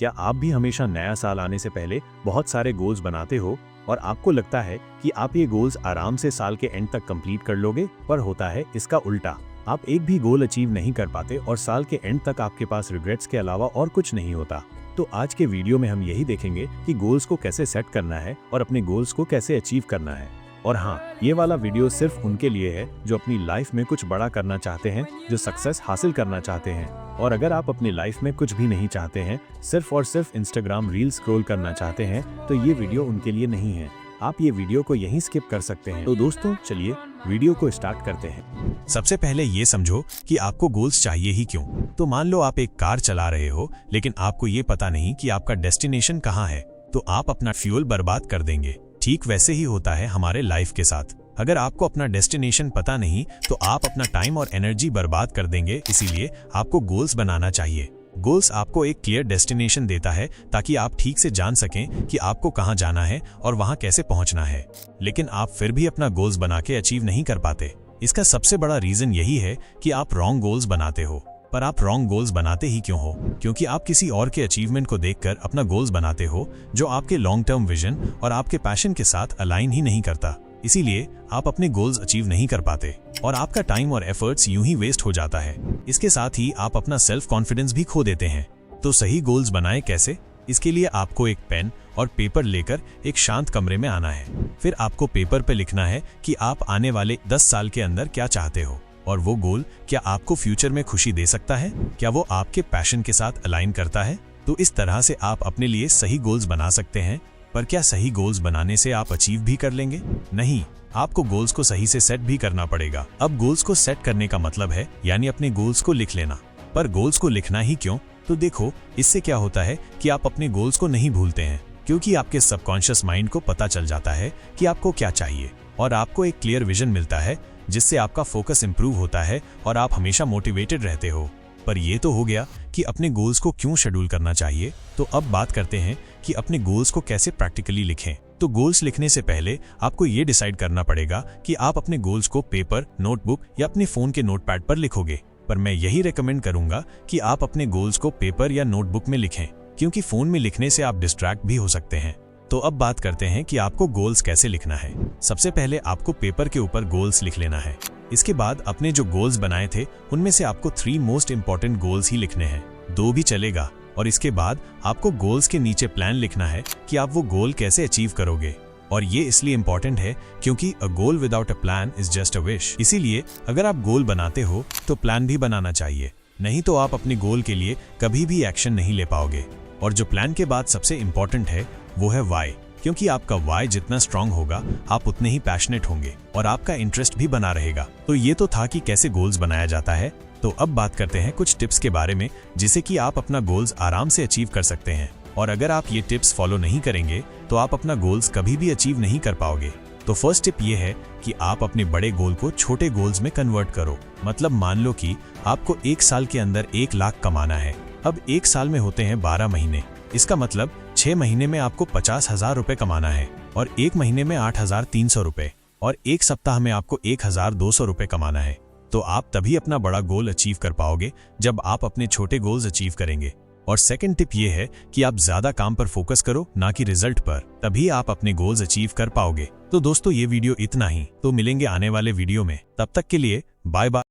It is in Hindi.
क्या आप भी हमेशा नया साल आने से पहले बहुत सारे गोल्स बनाते हो और आपको लगता है कि आप ये गोल्स आराम से साल के एंड तक कंप्लीट कर लोगे, पर होता है इसका उल्टा। आप एक भी गोल अचीव नहीं कर पाते और साल के एंड तक आपके पास रिग्रेट्स के अलावा और कुछ नहीं होता। तो आज के वीडियो में हम यही देखेंगे कि गोल्स को कैसे सेट करना है और अपने गोल्स को कैसे अचीव करना है। और हाँ, ये वाला वीडियो सिर्फ उनके लिए है जो अपनी लाइफ में कुछ बड़ा करना चाहते हैं, जो सक्सेस हासिल करना चाहते हैं। और अगर आप अपनी लाइफ में कुछ भी नहीं चाहते हैं, सिर्फ और सिर्फ इंस्टाग्राम रील स्क्रॉल करना चाहते हैं, तो ये वीडियो उनके लिए नहीं है। आप ये वीडियो को यहीं स्किप कर सकते हैं। तो दोस्तों चलिए वीडियो को स्टार्ट करते हैं। सबसे पहले ये समझो कि आपको गोल्स चाहिए ही क्यों। तो मान लो आप एक कार चला रहे हो, लेकिन आपको ये पता नहीं कि आपका डेस्टिनेशन कहाँ है, तो आप अपना फ्यूल बर्बाद कर देंगे। ठीक वैसे ही होता है हमारे लाइफ के साथ। अगर आपको अपना डेस्टिनेशन पता नहीं तो आप अपना टाइम और एनर्जी बर्बाद कर देंगे। इसीलिए आपको गोल्स बनाना चाहिए। गोल्स आपको एक क्लियर डेस्टिनेशन देता है ताकि आप ठीक से जान सकें कि आपको कहां जाना है और वहां कैसे पहुंचना है। लेकिन आप फिर भी अपना गोल्स बना के अचीव नहीं कर पाते। इसका सबसे बड़ा रीजन यही है कि आप रॉन्ग गोल्स बनाते हो। पर आप रॉन्ग गोल्स बनाते ही क्यों हो? क्योंकि आप किसी और के अचीवमेंट को देखकर अपना गोल्स बनाते हो जो आपके लॉन्ग टर्म विजन और आपके पैशन के साथ अलाइन ही नहीं करता। इसीलिए आप अपने गोल्स अचीव नहीं कर पाते और आपका टाइम और एफर्ट्स यूं ही वेस्ट हो जाता है। इसके साथ ही आप अपना सेल्फ कॉन्फिडेंस भी खो देते हैं। तो सही गोल्स बनाएं कैसे? इसके लिए आपको एक पेन और पेपर लेकर एक शांत कमरे में आना है। फिर आपको पेपर पे लिखना है कि आप आने वाले 10 साल के अंदर क्या चाहते हो, और वो गोल क्या आपको फ्यूचर में खुशी दे सकता है, क्या वो आपके पैशन के साथ अलाइन करता है। तो इस तरह से आप अपने लिए सही गोल्स बना सकते हैं। पर क्या सही गोल्स बनाने से आप अचीव भी कर लेंगे? नहीं, आपको गोल्स को सही से सेट भी करना पड़ेगा। अब गोल्स को सेट करने का मतलब है यानी अपने गोल्स को लिख लेना। पर गोल्स को लिखना ही क्यों? तो देखो, इससे क्या होता है कि आप अपने गोल्स को नहीं भूलते हैं, क्योंकि आपके सबकॉन्शियस माइंड को पता चल जाता है कि आपको क्या चाहिए और आपको एक क्लियर विजन मिलता है, जिससे आपका फोकस इंप्रूव होता है और आप हमेशा मोटिवेटेड रहते हो। पर ये तो हो गया कि अपने गोल्स को क्यों शेड्यूल करना चाहिए। तो अब बात करते हैं कि अपने गोल्स को कैसे प्रैक्टिकली लिखें। तो गोल्स लिखने से पहले आपको ये डिसाइड करना पड़ेगा कि आप अपने गोल्स को पेपर, नोटबुक या अपने फोन के नोटपैड पर लिखोगे। पर मैं यही रेकमेंड करूंगा कि आप अपने गोल्स को पेपर या नोटबुक में लिखें, क्योंकि फोन में लिखने से आप डिस्ट्रैक्ट भी हो सकते हैं। तो अब बात करते हैं कि आपको गोल्स कैसे लिखना है। सबसे पहले आपको पेपर के ऊपर गोल्स लिख लेना है। इसके बाद अपने जो गोल्स बनाए थे उनमें से आपको 3 मोस्ट इंपॉर्टेंट गोल्स ही लिखने हैं, 2 भी चलेगा। और इसके बाद आपको गोल्स के नीचे प्लान लिखना है कि आप वो गोल कैसे अचीव करोगे। और ये इसलिए इंपॉर्टेंट है क्योंकि a goal without a plan is just a wish. इसीलिए अगर आप गोल बनाते हो तो प्लान भी बनाना चाहिए, नहीं तो आप अपने गोल के लिए कभी भी एक्शन नहीं ले पाओगे। और जो प्लान के बाद सबसे इंपॉर्टेंट है वो है वाई, क्योंकि आपका वाई जितना स्ट्रांग होगा आप उतने ही पैशनेट होंगे और आपका इंटरेस्ट भी बना रहेगा। तो ये तो था कि कैसे गोल्स बनाया जाता है। तो अब बात करते हैं कुछ टिप्स के बारे में, जिसे कि आप अपना गोल्स आराम से अचीव कर सकते हैं। और अगर आप ये टिप्स फॉलो नहीं करेंगे तो आप अपना गोल्स कभी भी अचीव नहीं कर पाओगे। तो फर्स्ट टिप ये है कि आप अपने बड़े गोल को छोटे गोल्स में कन्वर्ट करो। मतलब मान लो कि आपको 1 साल के अंदर 1 लाख कमाना है। अब 1 साल में होते हैं 12 महीने। इसका मतलब 6 महीने में आपको 50,000 रुपए कमाना है, और 1 महीने में 8,300 रुपए, और 1 सप्ताह में आपको 1,200 रुपए कमाना है। तो आप तभी अपना बड़ा गोल अचीव कर पाओगे जब आप अपने छोटे गोल्स अचीव करेंगे। और सेकंड टिप ये है कि आप ज्यादा काम पर फोकस करो, ना कि रिजल्ट पर। तभी आप अपने गोल्स अचीव कर पाओगे। तो दोस्तों ये वीडियो इतना ही। तो मिलेंगे आने वाले वीडियो में। तब तक के लिए बाय बाय।